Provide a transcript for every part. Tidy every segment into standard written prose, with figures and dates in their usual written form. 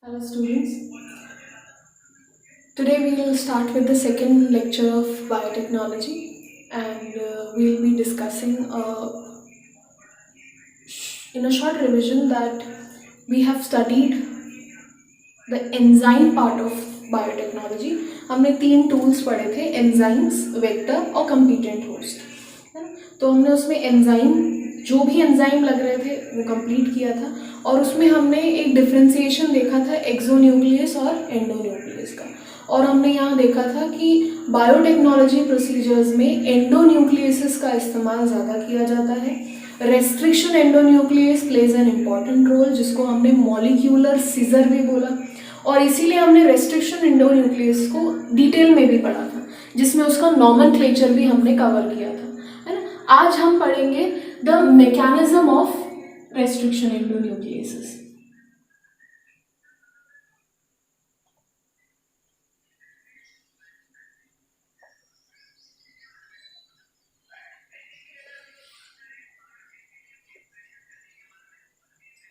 Hello students. Today we will start with the second lecture of biotechnology and we'll be discussing in a short revision that we have studied the enzyme part of biotechnology. हमने 3 tools पढ़े थे, enzymes, vector और competent host. तो हमने उसमें enzyme, जो भी enzyme लग रहे थे वो कंप्लीट किया था और उसमें हमने एक डिफ्रेंसिएशन देखा था एक्सोन्यूक्लियस और एंडोन्यूक्लियस का. और हमने यहाँ देखा था कि बायोटेक्नोलॉजी प्रोसीजर्स में एंडोन्यूक्लियस का इस्तेमाल ज़्यादा किया जाता है. Restriction endonuclease plays an important role, जिसको हमने मॉलिक्यूलर सीजर भी बोला. और इसीलिए हमने रेस्ट्रिक्शन एंडोन्यूक्लियस को डिटेल में भी पढ़ा था, जिसमें उसका नॉमेनक्लेचर भी हमने कवर किया था, है ना. आज हम पढ़ेंगे the mechanism of restriction endonuclease.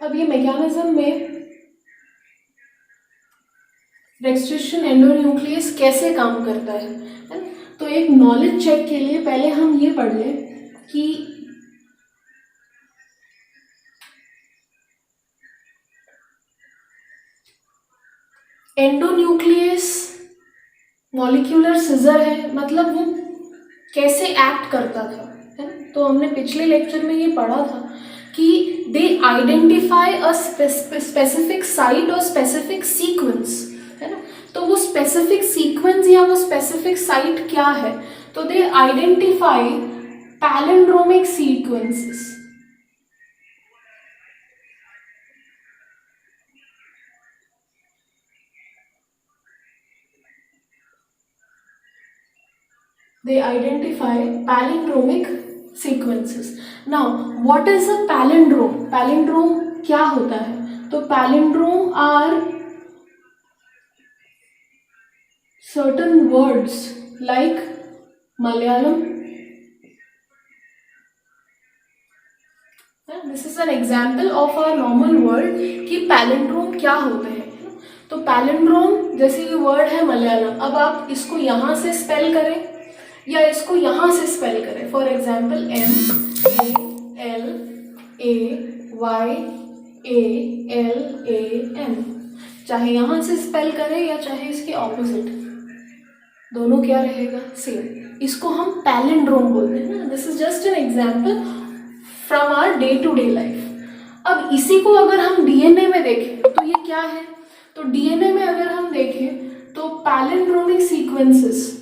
अब ये मैकेनिज्म में रेस्ट्रिक्शन एंडोन्यूक्लियस कैसे काम करता है ना. तो एक नॉलेज चेक के लिए पहले हम ये पढ़ लें कि एंडोन्यूक्लियस मॉलिक्यूलर सीजर है, मतलब वो कैसे एक्ट करता था, है ना. तो हमने पिछले लेक्चर में ये पढ़ा था कि they identify a specific site और स्पेसिफिक सीक्वेंस, है ना. तो वो स्पेसिफिक सीक्वेंस या वो स्पेसिफिक साइट क्या है, तो they identify palindromic sequences. They identify palindromic sequences. Now, what is a palindrome? Palindrome क्या होता है? तो palindrome are certain words like Malayalam. This is an example of our normal word कि palindrome क्या होते हैं. तो palindrome जैसे ये वर्ड है मलयालम, अब आप इसको यहाँ से स्पेल करें या इसको यहाँ से स्पेल करें. फॉर एग्जाम्पल MALAYALAN, चाहे यहाँ से स्पेल करें या चाहे इसके ऑपोजिट, दोनों क्या रहेगा, सेम. इसको हम पैलिंड्रोम बोलते हैं ना. This is just an example from our day to day life. अब इसी को अगर हम डीएनए में देखें तो ये क्या है, तो डीएनए में अगर हम देखें तो पैलिंड्रोमिक सीक्वेंसेस,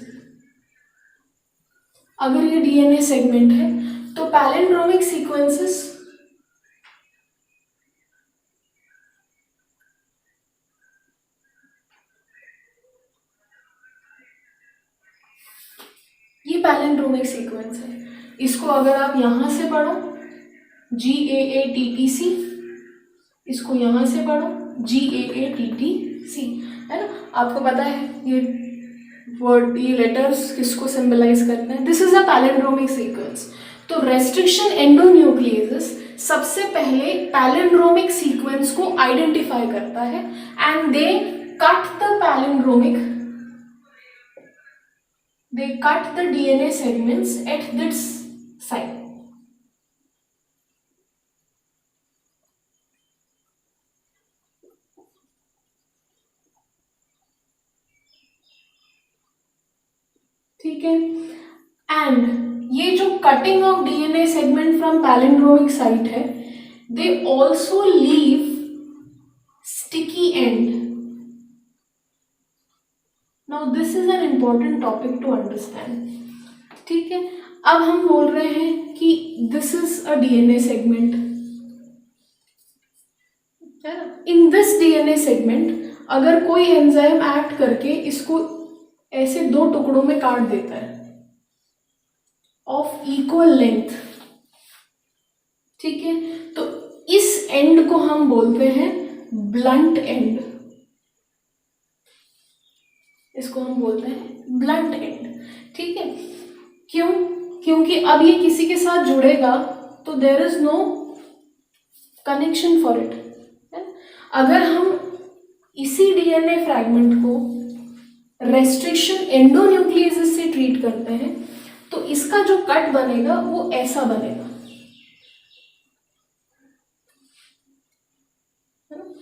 अगर ये डीएनए सेगमेंट है तो पैलिंड्रोमिक सीक्वेंसेस ये पैलिंड्रोमिक सीक्वेंस है. इसको अगर आप यहां से पढ़ो GAATTC, इसको यहां से पढ़ो GAATTC, है ना. आपको पता है ये वर्ड, ये लेटर्स किसको सिंबलाइज करते हैं. This is a palindromic sequence. तो रेस्ट्रिक्शन एंडोन्यूक्लियस सबसे पहले पैलिंड्रोमिक सीक्वेंस को आइडेंटिफाई करता है and they cut the palindromic, they cut the DNA segments at this site. ठीक है. एंड ये जो cutting of DNA segment from palindromic site है, they also leave sticky end. Now this is an important topic to understand. ठीक है. अब हम बोल रहे हैं कि this is a DNA segment, है ना. इन दिस डीएनए सेगमेंट अगर कोई एंजाइम एक्ट करके इसको ऐसे 2 टुकड़ों में काट देता है ऑफ इक्वल लेंथ, ठीक है, तो इस एंड को हम बोलते हैं ब्लंट एंड. इसको हम बोलते हैं ब्लंट एंड. ठीक है. क्यों? क्योंकि अब ये किसी के साथ जुड़ेगा तो there is no connection for it. अगर हम इसी डीएनए फ्रैगमेंट को रेस्ट्रिक्शन एंडोन्यूक्लियस से ट्रीट करते हैं, तो इसका जो कट बनेगा वो ऐसा बनेगा।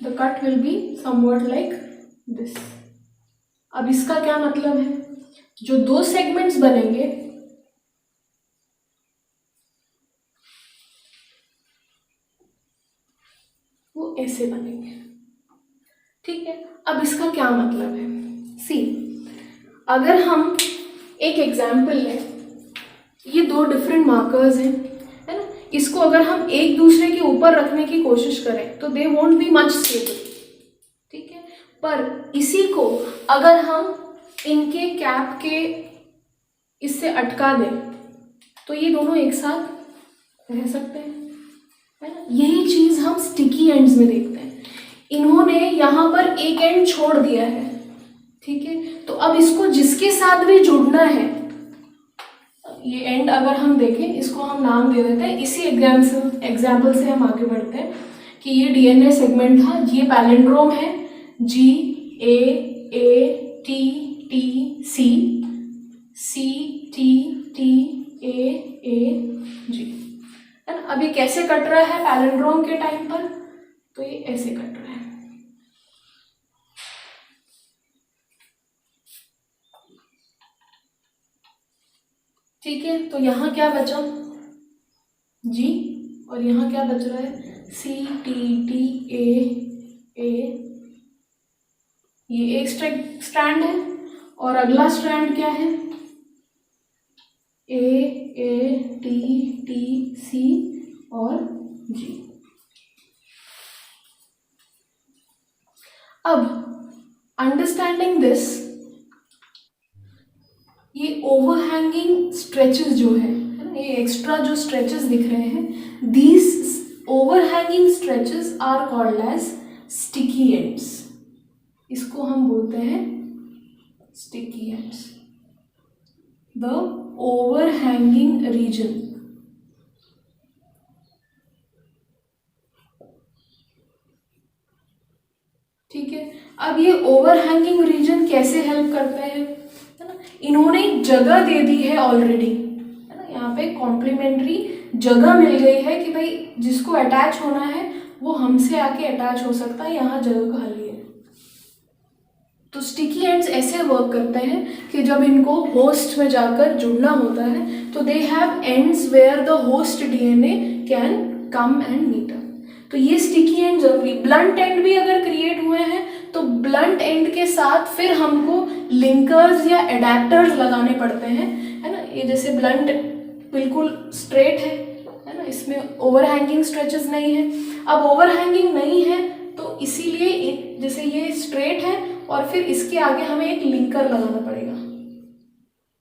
The cut will be somewhat like this. अब इसका क्या मतलब है, जो दो सेगमेंट्स बनेंगे वो ऐसे बनेंगे, ठीक है। अब इसका क्या मतलब है, सी, अगर हम एक एग्जाम्पल लें, ये दो डिफरेंट मार्कर्स हैं, है ना, इसको अगर हम एक दूसरे के ऊपर रखने की कोशिश करें तो they won't be much stable, ठीक है। पर इसी को अगर हम इनके कैप के इससे अटका दें तो ये दोनों एक साथ रह सकते हैं, है ना। यही चीज हम स्टिकी एंड्स में देखते हैं। इन्होंने यहाँ पर एक एंड छोड़ दिया है, ठीक है, तो अब इसको जिसके साथ भी जुड़ना है, ये एंड अगर हम देखें, इसको हम नाम दे देते हैं, इसी एग्जाम्पल से हम आगे बढ़ते हैं कि ये डीएनए सेगमेंट था, ये पैलिंड्रोम है GAATTC, CTTAAG, है ना। अभी कैसे कट रहा है पैलिंड्रोम के टाइम पर, तो ये ऐसे कट रहा है, ठीक है। तो यहाँ क्या बचा G, और यहाँ क्या बच रहा है CTTAA, ये एक स्ट्रैंड है, और अगला स्ट्रैंड क्या है AATTC और G। अब अंडरस्टैंडिंग दिस, ये ओवरहैंगिंग स्ट्रेचेस जो है ना, ये एक्स्ट्रा जो स्ट्रेचेस दिख रहे हैं, these overhanging stretches are called as sticky ends. इसको हम बोलते हैं sticky ends, the overhanging region. ठीक है, अब ये ओवरहैंगिंग रीजन कैसे हेल्प करते हैं, है ना। इन्होंने जगह दे दी है ऑलरेडी, है ना, यहाँ पे कॉम्प्लीमेंट्री जगह मिल गई है कि भाई जिसको अटैच होना है वो हमसे आके अटैच हो सकता है, यहाँ जगह खाली है। तो स्टिकी एंड्स ऐसे वर्क करते हैं कि जब इनको होस्ट में जाकर जुड़ना होता है तो they have ends where the host DNA can come and meet up. तो ये स्टिकी एंड जरूरी, ब्लंट एंड भी अगर क्रिएट हुए हैं तो ब्लंट एंड के साथ फिर हमको लिंकर्स या एडेप्टर्स लगाने पड़ते हैं, है ना। ये जैसे ब्लंट बिल्कुल स्ट्रेट है ना, इसमें ओवरहैंगिंग स्ट्रेचेस नहीं है। अब ओवरहैंगिंग नहीं है तो इसीलिए जैसे ये स्ट्रेट है और फिर इसके आगे हमें एक लिंकर लगाना पड़ेगा,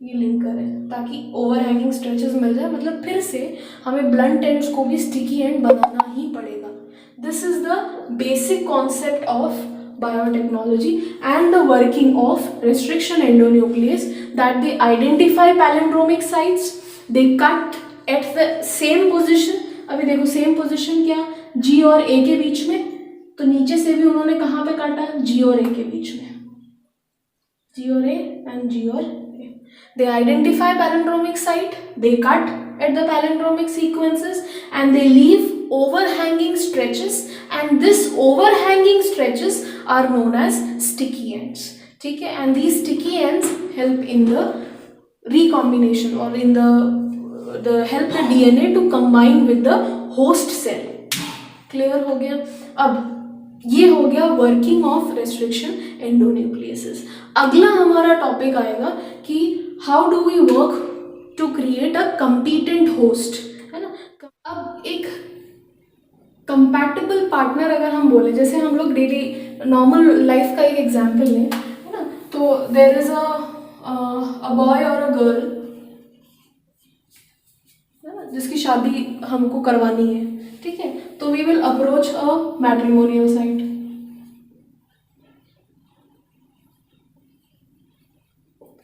ये लिंकर है, ताकि ओवरहैंगिंग स्ट्रेचेस मिल जाए। मतलब फिर से हमें ब्लंट एंड्स को भी स्टिकी एंड बनाना ही पड़ेगा। This is the basic concept of biotechnology and the working of restriction endonuclease, that they identify palindromic sites, they cut at the same position। अभी देखो सेम पोजीशन क्या, G और A के बीच में, तो नीचे से भी उन्होंने कहाँ पे काटा, G और A के बीच में, G और A and G और A। They identify palindromic site, they cut at the palindromic sequences and they leave overhanging stretches, and this overhanging stretches are known as sticky ends, ठीक है। and these sticky ends help in the recombination or in the help the DNA to combine with the host cell। Clear हो गया। अब ये हो गया working of restriction एंडोन्यूक्लियसेस। अगला हमारा टॉपिक आएगा कि how do we work to create a competent host, है ना। अब एक कंपैटिबल पार्टनर अगर हम बोले, जैसे हम लोग डेली नॉर्मल लाइफ का एक एग्जांपल लें, है ना, तो देयर इज अ बॉय और अ गर्ल, है ना, जिसकी शादी हमको करवानी है, ठीक है। तो we will approach a matrimonial site,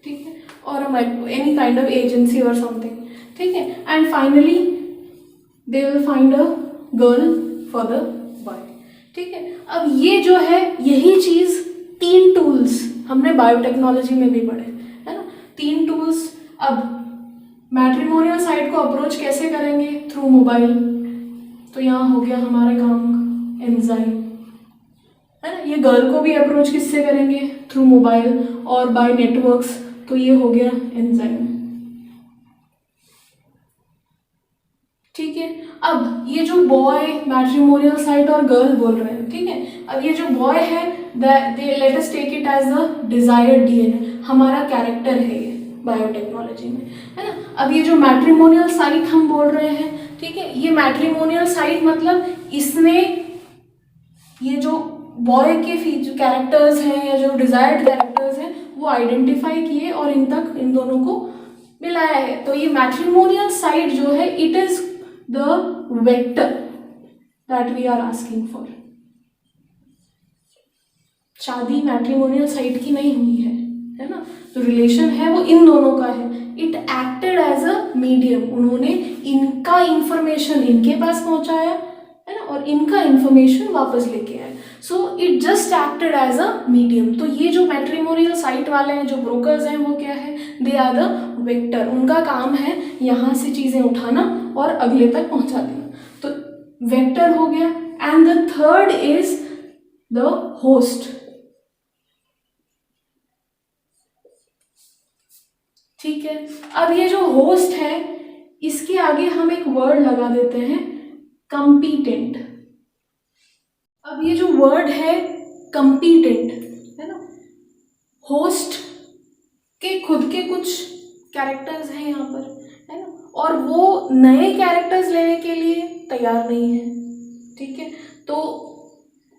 ठीक है, और एनी काइंड ऑफ एजेंसी और समथिंग, ठीक है। And finally they will find a girl for the boy, ठीक है, अब ये जो है यही चीज़ 3 टूल्स हमने बायोटेक्नोलॉजी में भी पढ़े, है ना, 3 टूल्स। अब मैट्रिमोनियल साइट को अप्रोच कैसे करेंगे? Through mobile. तो यहाँ हो गया हमारे काम एंजाइम, है ना। ये गर्ल को भी अप्रोच किससे करेंगे? थ्रू मोबाइल और बाय नेटवर्क्स। तो ये हो गया एंजाइम, ठीक है। अब ये जो बॉय मैट्रिमोनियल साइट और गर्ल बोल रहे हैं, ठीक है। अब ये जो बॉय है they let us take it as the desired DNA, हमारा कैरेक्टर है ये बायोटेक्नोलॉजी में, है ना। अब ये जो मैट्रिमोनियल साइट हम बोल रहे हैं, ठीक है, ये मैट्रिमोनियल साइट मतलब इसने ये जो बॉय के फीचर कैरेक्टर्स हैं या जो डिजायर्ड कैरेक्टर्स हैं वो आइडेंटिफाई किए और इन दोनों को मिलाया है। तो ये मैट्रिमोनियल साइट जो है it is the vector that we are asking for. शादी मैट्रिमोनियल साइट की नहीं हुई है ना, जो रिलेशन है वो इन दोनों का है। It acted as a medium, उन्होंने इनका इंफॉर्मेशन इनके पास पहुंचाया, है ना, और इनका इंफॉर्मेशन वापस लेके आए। So it just acted as a medium. तो ये जो मैट्रिमोनियल साइट वाले हैं, जो ब्रोकर्स हैं, वो क्या है? They are the vector. उनका काम है यहाँ से चीजें उठाना और अगले तक पहुंचा देना। तो वेक्टर हो गया। And the third is the host, ठीक है। अब ये जो होस्ट है इसके आगे हम एक वर्ड लगा देते हैं कंपीटेंट। अब ये जो वर्ड है कंपीटेंट, है ना, होस्ट के खुद के कुछ कैरेक्टर्स हैं यहाँ पर, है ना, और वो नए कैरेक्टर्स लेने के लिए तैयार नहीं है, ठीक है। तो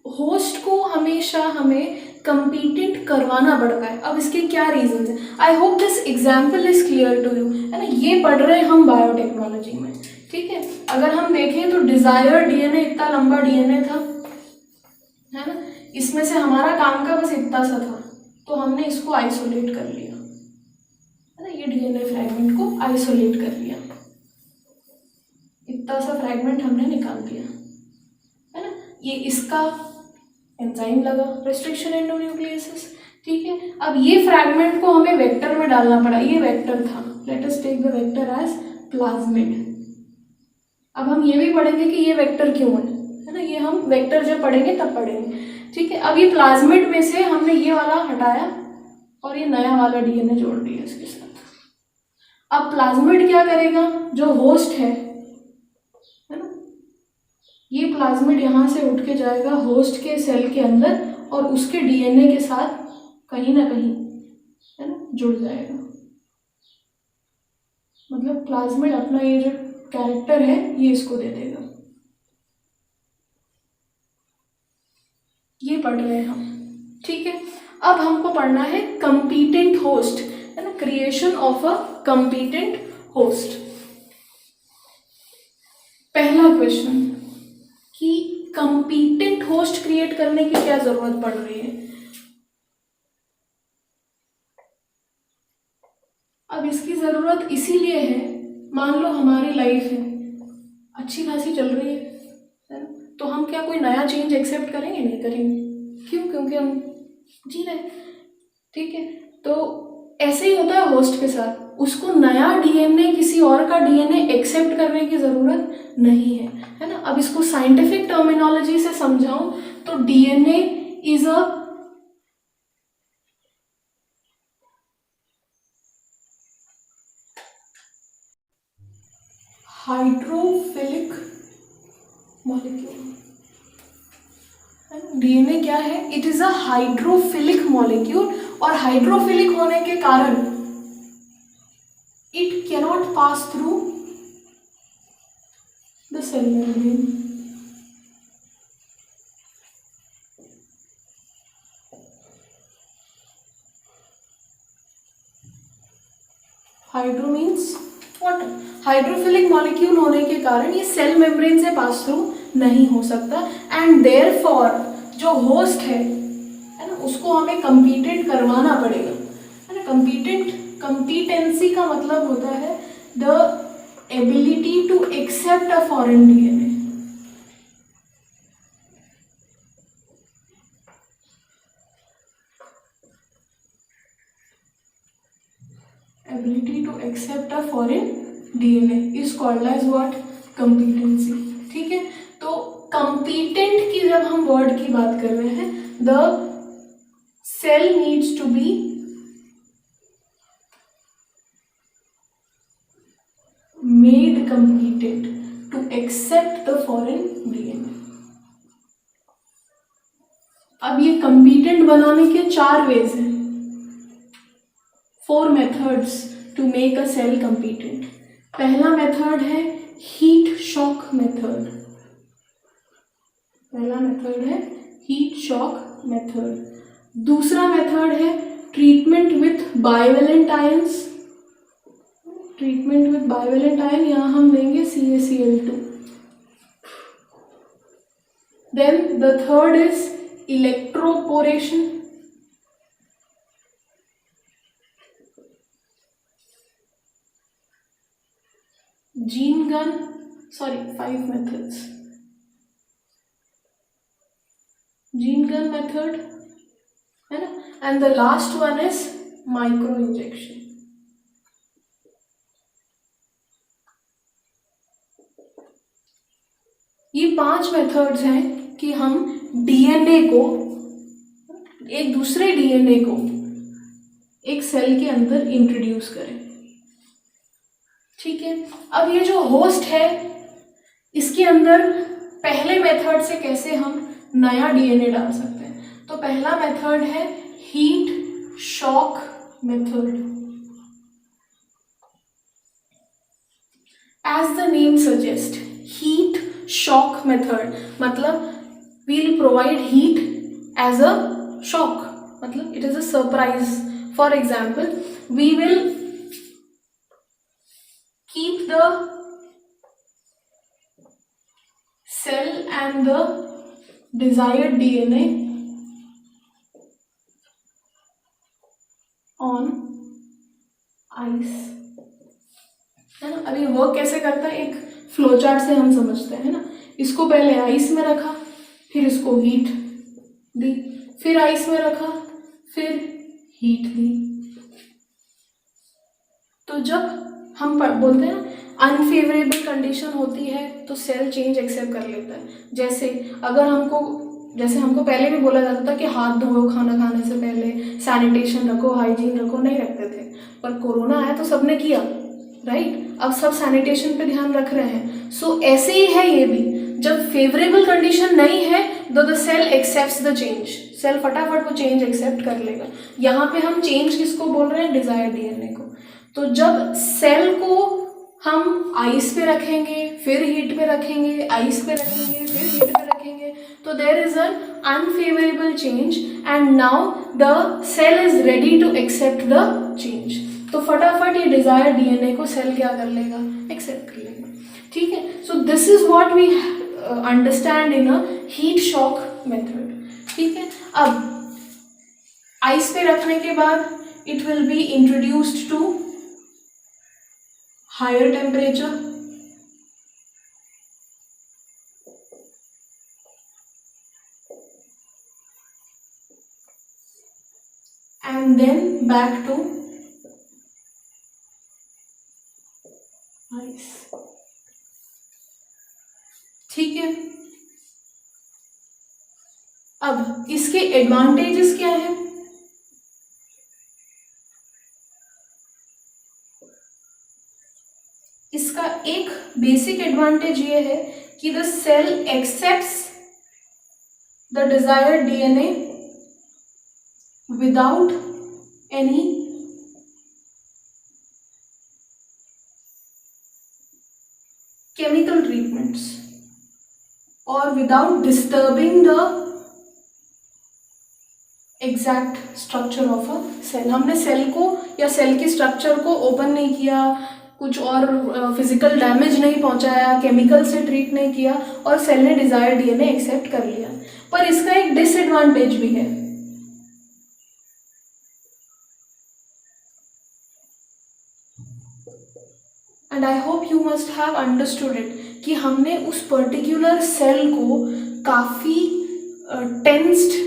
होस्ट को हमेशा हमें कंपीटेंट करवाना पड़ता है। अब इसके क्या रीजंस हैं? I hope this example is clear to you, है ना। ये पढ़ रहे हैं हम बायोटेक्नोलॉजी में, ठीक है। अगर हम देखें तो डिजायर डीएनए इतना लंबा डीएनए था, है ना, इसमें से हमारा काम का बस इतना सा था, तो हमने इसको आइसोलेट कर लिया, है ना, ये डीएनए फ्रैगमेंट को आइसोलेट कर लिया, इतना सा फ्रैगमेंट हमने निकाल दिया, है ना। ये इसका एंजाइम लगा, रेस्ट्रिक्शन एंडोन्यूक्लियोसिस, ठीक है। अब ये फ्रैगमेंट को हमें वेक्टर में डालना पड़ा, ये वेक्टर था, let us take the vector as plasmid. अब हम ये भी पढ़ेंगे कि ये वेक्टर क्यों है ना, ये हम वेक्टर जब पढ़ेंगे तब पढ़ेंगे, ठीक है। अब ये प्लाज्मिड में से हमने ये वाला हटाया और ये नया वाला डीएनए जोड़ दिया इसके साथ। अब प्लाज्मिड क्या करेगा? जो होस्ट है ना, ये प्लाज्मिड यहाँ से उठ के जाएगा होस्ट के सेल के अंदर और उसके डीएनए के साथ कहीं ना कहीं, है ना, जुड़ जाएगा। मतलब प्लाज्मिड अपना ये जो कैरेक्टर है ये इसको दे देगा। ये पढ़ रहे हैं हम, ठीक है। अब हमको पढ़ना है कंपीटेंट होस्ट, है ना, creation of a competent host. पहला क्वेश्चन कि कंपीटेंट होस्ट क्रिएट करने की क्या जरूरत पड़ रही है? अब इसकी जरूरत इसीलिए है, मान लो हमारी लाइफ है अच्छी खासी चल रही है ना, तो हम क्या कोई नया चेंज एक्सेप्ट करेंगे? नहीं करेंगे। क्यों? क्योंकि हम जी रहे, ठीक है। तो ऐसे ही होता है होस्ट के साथ, उसको नया डीएनए किसी और का डीएनए एक्सेप्ट करने की जरूरत नहीं है ना। अब इसको साइंटिफिक टर्मिनोलॉजी से समझाऊं तो DNA is a hydrophilic molecule. DNA क्या है? It is a hydrophilic molecule, और हाइड्रोफिलिक होने के कारण it cannot pass through the cell membrane. Hydro means water. Hydrophilic molecule होने के कारण ये सेल मेम्ब्रेन से पास थ्रू नहीं हो सकता, एंड देयरफॉर जो होस्ट है ना, उसको हमें कंपीटेंट करवाना पड़ेगा, है ना। कंपीटेंसी का मतलब होता है the ability to accept a foreign DNA, ability to accept a foreign DNA is called as what? competency. ठीक है, तो competent की जब हम वर्ड की बात कर रहे हैं, the cell needs to be made competent to accept the foreign DNA. अब ये competent बनाने के 4 ways हैं, 4 methods to make a cell competent. पहला मेथड है हीट शॉक मेथड. पहला मेथड है हीट शॉक मेथड. दूसरा मेथड है treatment with bivalent ions. Treatment with bivalent ion, यहाँ हम देंगे CaCl2. Then the third is electroporation. gene gun, 5 methods. Gene gun method है ना, and the last one is micro injection. ये 5 methods हैं कि हम डीएनए को, एक दूसरे डीएनए को एक सेल के अंदर इंट्रोड्यूस करें. ठीक है, अब ये जो होस्ट है इसके अंदर पहले मेथड से कैसे हम नया डीएनए डाल सकते हैं. तो पहला मेथड है heat shock method. As the name suggest, heat shock method मतलब we'll provide heat as a shock, मतलब it is a surprise. For example, we will keep the cell and the desired DNA on ice, है ना. अभी work कैसे करता है, एक flow chart से हम समझते हैं ना. इसको पहले आइस में रखा, फिर इसको हीट दी, फिर आइस में रखा, फिर हीट दी. तो जब हम बोलते हैं अनफेवरेबल कंडीशन होती है तो सेल चेंज एक्सेप्ट कर लेता है. जैसे अगर हमको पहले भी बोला जाता था कि हाथ धोओ खाना खाने से पहले, सैनिटेशन रखो, हाइजीन रखो, नहीं रखते थे. पर कोरोना आया तो सबने किया, राइट. अब सब सैनिटेशन पे ध्यान रख रहे हैं. सो ऐसे ही है ये भी, जब फेवरेबल कंडीशन नहीं है तो the cell accepts the change. Cell फटाफट वो चेंज एक्सेप्ट कर लेगा. यहाँ पे हम चेंज किसको बोल रहे हैं, डिजायर्ड डीएनए को. तो जब सेल को हम आइस पे रखेंगे, फिर हीट पे रखेंगे, आइस पे रखेंगे, फिर हीट पे रखेंगे, तो there is an unfavourable change and now the cell is ready to accept the change. तो फटाफट ये डिजायर्ड डीएनए को सेल क्या कर लेगा, एक्सेप्ट कर लेगा. ठीक है, so this is what we understand in a heat shock method. ठीक है, अब आइस पे रखने के बाद it will be introduced to higher temperature, and then back to ice. ठीक है, अब इसके एडवांटेजेस क्या है. इसका एक बेसिक एडवांटेज ये है कि the cell accepts the desired DNA without any chemical treatments और without disturbing the exact structure of a cell. हमने सेल को या सेल के स्ट्रक्चर को ओपन नहीं किया, कुछ और फिजिकल डैमेज नहीं पहुंचाया, केमिकल से ट्रीट नहीं किया और सेल ने डिजायर्ड डीएनए एक्सेप्ट कर लिया. पर इसका एक डिसएडवांटेज भी है. And I hope you must have understood it कि हमने उस पर्टिकुलर सेल को काफ़ी टेंस्ड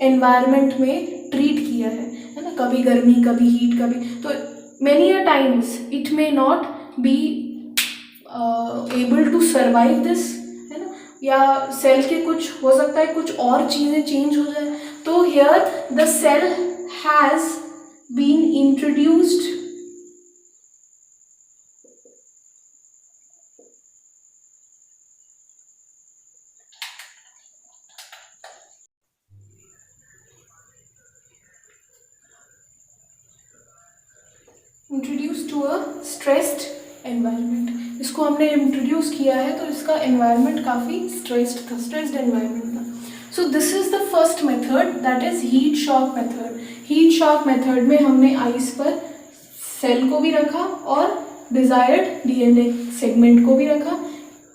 एनवायरनमेंट में ट्रीट किया है ना. कभी गर्मी, कभी हीट, कभी. तो many a times it may not be able to survive this, है ना, या सेल के कुछ हो सकता है कुछ और चीज़ें चेंज हो जाए, तो here the cell has been introduced to a stressed environment. इसको हमने इंट्रोड्यूस किया है तो इसका एनवायरनमेंट काफ़ी स्ट्रेस्ड एनवायरनमेंट था. सो this is the first method, that is heat shock method. Heat shock method में हमने आइस पर सेल को भी रखा और डिजायर्ड डीएनए सेगमेंट को भी रखा.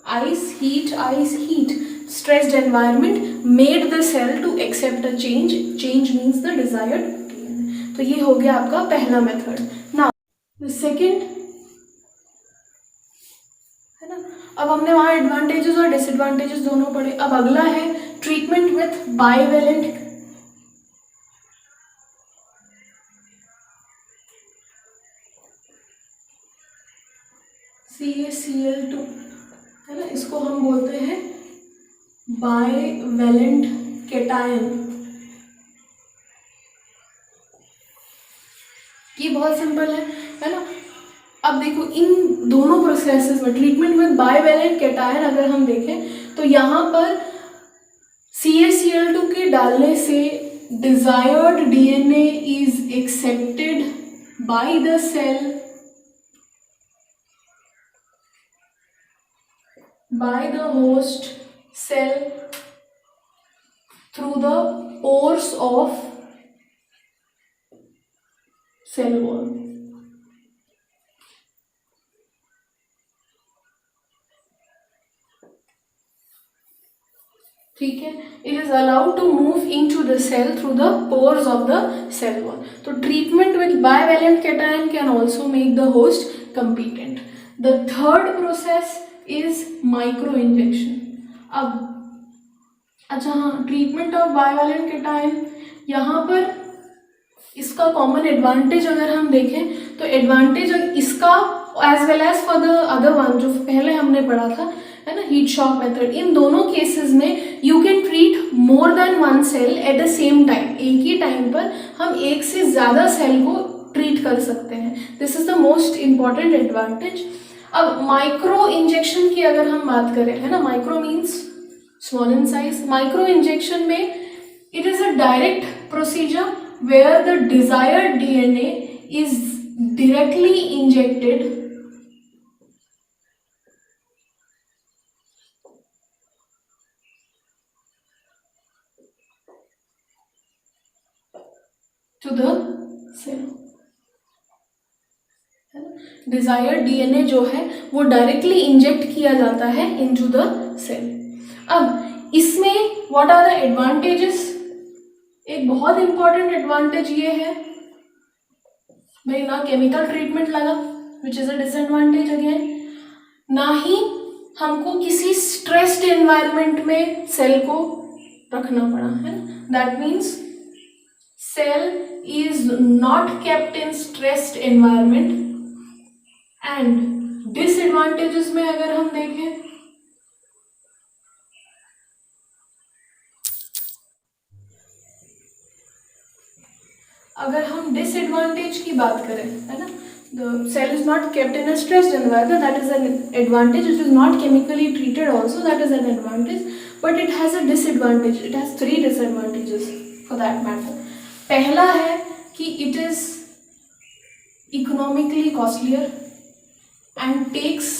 Ice heat stressed environment made the cell to accept a change means the desired DNA. तो ये हो गया आपका पहला मेथड. नाउ द सेकेंड, है ना, अब हमने वहाँ एडवांटेजेस और डिसएडवांटेजेस दोनों पढ़े. अब अगला है ट्रीटमेंट विथ बाइवेलेंट CaCl2, है ना, इसको हम बोलते हैं बाइवेलेंट कैटायन. ये बहुत सिंपल है ना. अब देखो इन दोनों प्रोसेसेस में ट्रीटमेंट विद बाइवेलेंट कैटायन अगर हम देखें तो यहाँ पर CaCl2 के डालने से desired DNA is accepted by the cell by the host cell through the pores of cell wall. ठीक है, it is allowed to move into the cell through the pores of the cell wall. तो treatment with bivalent cation can also make the host competent. The third process is micro injection. अब अच्छा हाँ, treatment of bivalent cation, यहाँ पर इसका common advantage अगर हम देखें तो एडवांटेज इसका as well as for the other one जो पहले हमने पढ़ा था, है ना, हीट शॉक मेथड. इन दोनों केसेस में you can treat more than one cell at the same time. एक ही टाइम पर हम एक से ज़्यादा सेल को ट्रीट कर सकते हैं. This is the most important advantage. अब माइक्रो इंजेक्शन की अगर हम बात करें, है ना, micro means small in size. Micro injection में it is a direct procedure where the desired DNA is directly injected to the cell. Desired DNA जो है वो डायरेक्टली इंजेक्ट किया जाता है इनटू द सेल. अब इसमें व्हाट आर द एडवांटेजेस? एक बहुत इंपॉर्टेंट एडवांटेज ये है भाई, ना केमिकल ट्रीटमेंट लगा which is a disadvantage again, ना ही हमको किसी स्ट्रेस्ड एनवायरनमेंट में सेल को रखना पड़ा, है ना. That means cell is not kept in stressed environment. And disadvantages में अगर हम देखें, अगर हम डिसएडवांटेज की बात करें, है ना, the cell is not kept in a stressed environment, that is an advantage. It is not chemically treated also, that is an advantage. But it has a disadvantage. It has 3 disadvantages for that matter. पहला है कि it is economically costlier and takes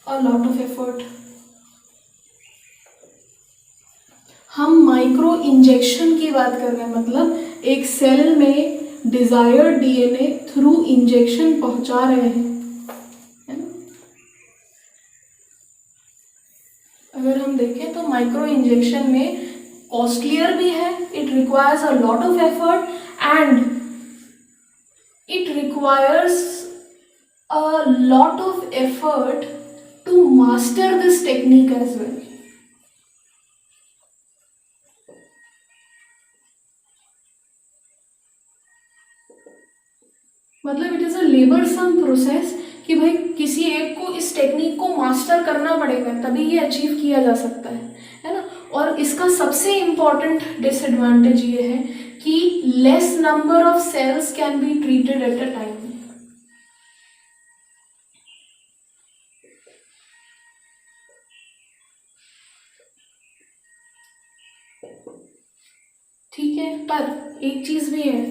a lot of effort. हम micro injection की बात कर रहे हैं, मतलब एक सेल में डिजायर्ड DNA थ्रू इंजेक्शन पहुंचा रहे हैं, है ना. अगर हम देखें तो माइक्रो इंजेक्शन में कॉस्टलियर भी है, it requires a lot of effort and it requires a lot of effort to master this technique as well. Laboursome process कि भाई किसी एक को इस टेक्निक को मास्टर करना पड़ेगा तभी ये अचीव किया जा सकता है ना। और इसका सबसे इम्पॉर्टेंट डिसएडवांटेज ये है कि less number of cells can be treated at a time. ठीक है, पर एक चीज भी है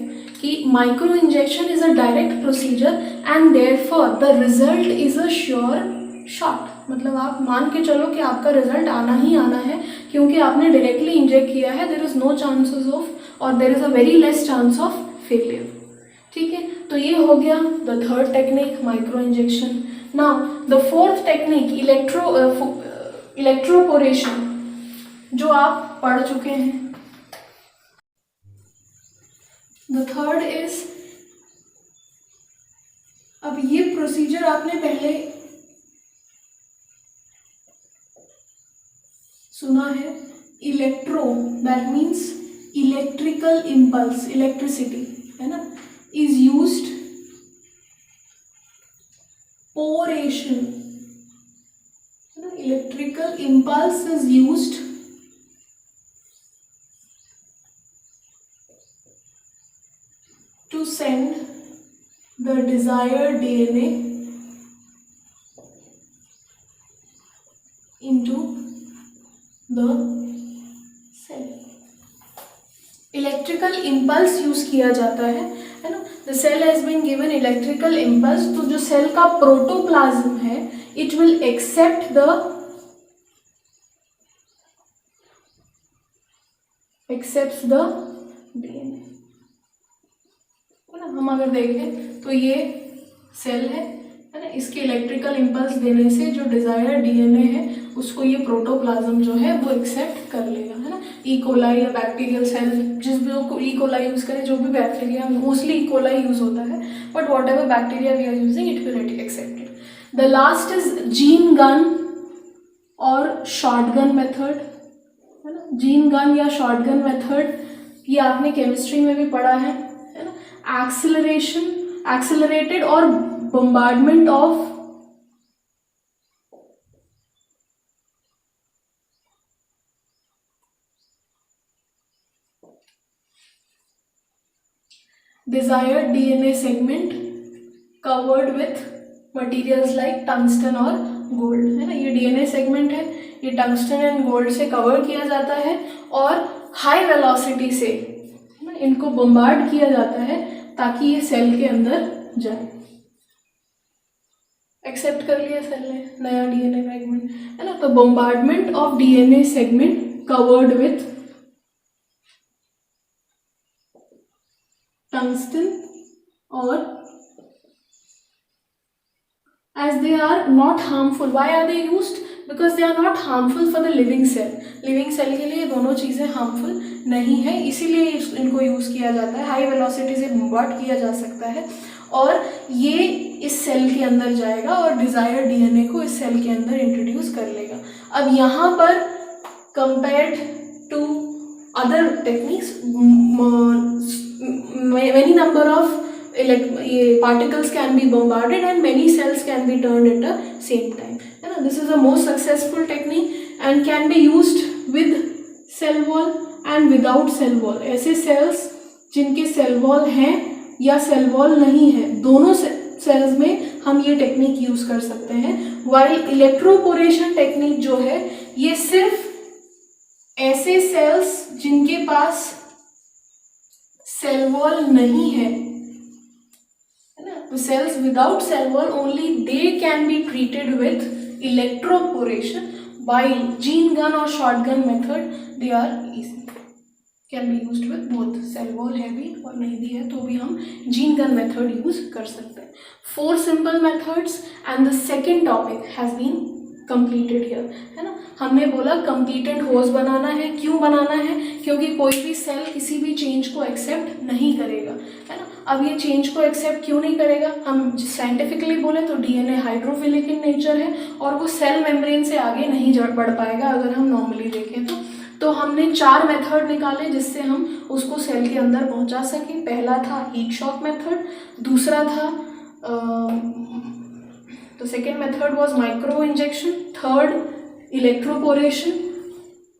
कि micro injection is a direct procedure and therefore the result is a sure shot. मतलब आप मान के चलो कि आपका रिजल्ट आना ही आना है क्योंकि आपने डायरेक्टली इंजेक्ट किया है। There is no chances of और there is a very less chance of failure. ठीक है, तो ये हो गया the third technique micro injection. Now the fourth technique electroporation, जो आप पढ़ चुके हैं। द थर्ड इज, अब ये प्रोसीजर आपने पहले सुना है, electro that means electrical impulse, electricity है ना, is used poration, electrical impulse is used to send the desired DNA into the cell। Electrical impulse use किया जाता है ना। The cell has been given electrical impulse, तो जो cell का protoplasm है it will accept the DNA। हम अगर देखें तो ये सेल है ना, इसके इलेक्ट्रिकल इम्पल्स देने से जो डिजायर्ड डीएनए है उसको ये प्रोटोप्लाज्म जो है वो एक्सेप्ट कर लेगा, है ना। ई कोलाई या बैक्टीरियल सेल, जिस भी को ई कोलाई यूज करें, जो भी bacteria, mostly E coli use होता है, but whatever bacteria we are using it will accept it. The last is gene gun और शॉटगन मेथड, है ना। जीन गन या शॉटगन मेथड ये आपने केमिस्ट्री में भी पढ़ा है ना। एक्सेलरेटेड और bombardment of desired DNA segment covered with materials like tungsten और gold, है ना। ये DNA सेगमेंट है, ये टंगस्टन एंड गोल्ड से कवर किया जाता है और हाई वेलोसिटी से इनको बम्बार्ड किया जाता है ताकि ये सेल के अंदर जाए। एक्सेप्ट कर लिया सेल ने नया डीएनए फ्रैगमेंट, है ना। तो bombardment of DNA segment covered with tungsten और as they are not harmful, why are they used? Because they are not harmful for the living cell। Living cell के लिए दोनों चीज़ें हार्मफुल नहीं है, इसीलिए इनको यूज़ किया जाता है। हाई वेलोसिटी से बम्बार्ड किया जा सकता है और ये इस सेल के अंदर जाएगा और डिज़ायर्ड डीएनए को इस सेल के अंदर इंट्रोड्यूस कर लेगा। अब यहाँ पर compared to other techniques, many number of particles can be bombarded and many cells can be turned at the same time, है ना। This is the most successful technique and can be used with cell wall and without cell wall। ऐसे cells जिनके cell wall हैं या cell wall नहीं है, दोनों cells में हम ये टेक्निक यूज कर सकते हैं। while इलेक्ट्रोपोरेशन टेक्निक जो है ये सिर्फ ऐसे cells जिनके पास cell wall नहीं है, the cells without cell wall only they can be treated with electroporation, while gene gun or shotgun method they are easy, can be used with both। cell wall है भी और नहीं भी है तो भी हम gene gun method यूज कर सकते हैं। 4 simple methods and the second topic has been completed here, है ना। हमने बोला कंप्लीटेड होस्ट बनाना है, क्यों बनाना है? क्योंकि कोई भी सेल किसी भी चेंज को एक्सेप्ट नहीं करेगा, है ना। अब ये चेंज को एक्सेप्ट क्यों नहीं करेगा? हम साइंटिफिकली बोले तो डीएनए हाइड्रोफिलिक इन नेचर है और वो सेल मेम्ब्रेन से आगे नहीं बढ़ पाएगा अगर हम नॉर्मली देखें तो हमने 4 मेथड निकाले जिससे हम उसको सेल के अंदर पहुंचा सकें। पहला था हीट शॉक मेथड, दूसरा था the second method was micro injection, third electroporation,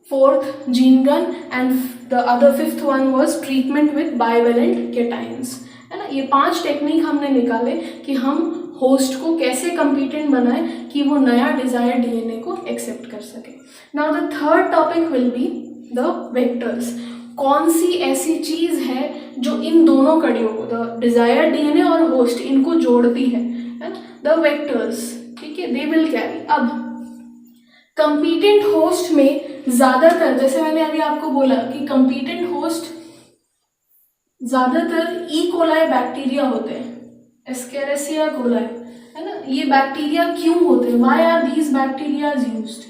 fourth gene gun, and the other fifth one was treatment with bivalent cations, है ना। ये 5 टेक्निक हमने निकाले कि हम होस्ट को कैसे कंपीटेंट बनाए कि वो नया डिजायर्ड डीएनए को एक्सेप्ट कर सके। Now the third topic will be the vectors. कौन सी ऐसी चीज है जो इन दोनों कड़ियों को, द डिजायर्ड डीएनए और होस्ट, इनको जोड़ती है ना, द वेक्टर्स, ठीक है, दे विल कैरी। अब कंपीटेंट होस्ट में ज्यादातर, जैसे मैंने अभी आपको बोला कि कंपीटेंट होस्ट ज्यादातर ई कोलाई बैक्टीरिया होते हैं, एस्केरेसिया कोलाई, है ना। ये बैक्टीरिया क्यों होते हैं, why are these bacteria used?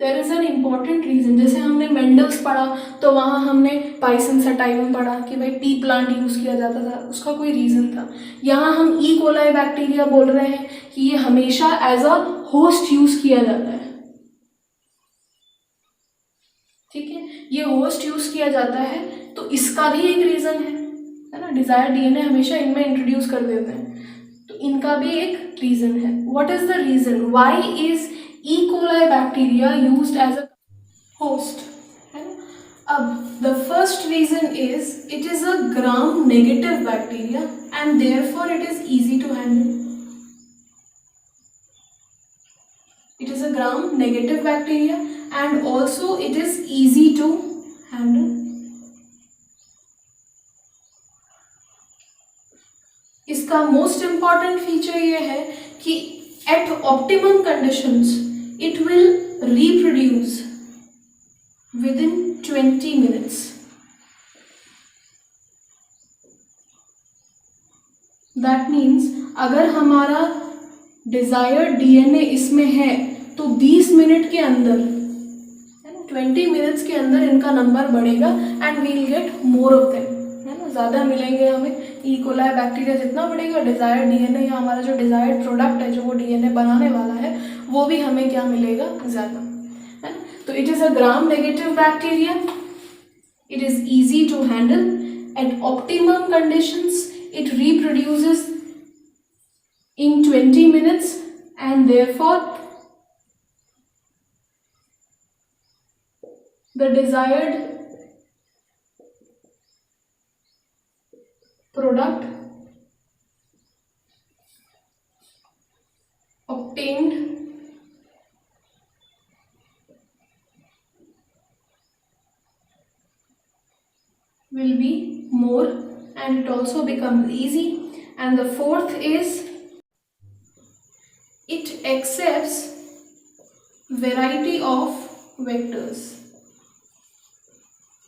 There is an important reason. जैसे हमने मेंडल्स पढ़ा तो वहाँ हमने पाइसन सटाइवम पढ़ा कि भाई पी प्लांट यूज किया जाता था, उसका कोई रीजन था। यहाँ हम ई कोलाई बैक्टीरिया बोल रहे हैं कि ये हमेशा एज अ होस्ट यूज किया जाता है, ठीक है, ये होस्ट यूज किया जाता है, तो इसका भी एक रीजन है ना। डिजायर्ड डीएनए हमेशा इनमें इंट्रोड्यूस कर देते हैं, तो इनका भी एक रीजन है। What is the reason, why is E coli bacteria used as a host, है ना। अब the first reason is it is a gram negative bacteria and therefore it is easy to handle. It is a gram negative bacteria and also it is easy to handle. इसका most important feature ये है कि at optimum conditions it will reproduce within 20 minutes. That means अगर हमारा desired DNA इसमें है तो 20 minute के अंदर, 20 मिनट्स के अंदर इनका नंबर बढ़ेगा and we will get more of them, है ना, ज़्यादा मिलेंगे हमें। ई कोलाई बैक्टीरिया जितना बढ़ेगा, डिजायर्ड डीएनए या हमारा जो डिजायर्ड प्रोडक्ट है जो वो डीएनए बनाने वाला है वो भी हमें क्या मिलेगा, ज़्यादा, है ना। तो it is a gram negative bacteria, it is easy to handle, at optimum conditions it reproduces in 20 minutes and therefore the desired product obtained will be more and it also becomes easy. And the fourth is it accepts variety of vectors.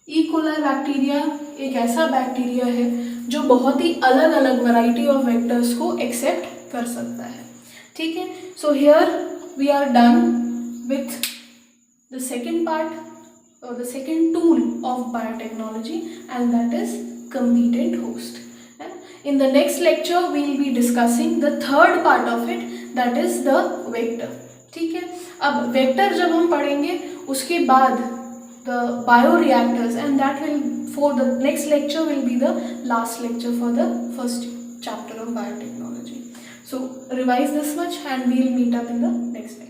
E coli bacteria एक ऐसा bacteria है जो बहुत ही अलग अलग variety of vectors को accept कर सकता है, ठीक है। So here we are done with the second part और the second tool of biotechnology and that is competent host. In the next lecture we will be discussing the third part of it, that is the vector, ठीक है। अब vector जब हम पढ़ेंगे उसके बाद the bioreactors and that will, for the next lecture will be the last lecture for the first chapter of biotechnology. So revise this much and we will meet up in the next lecture.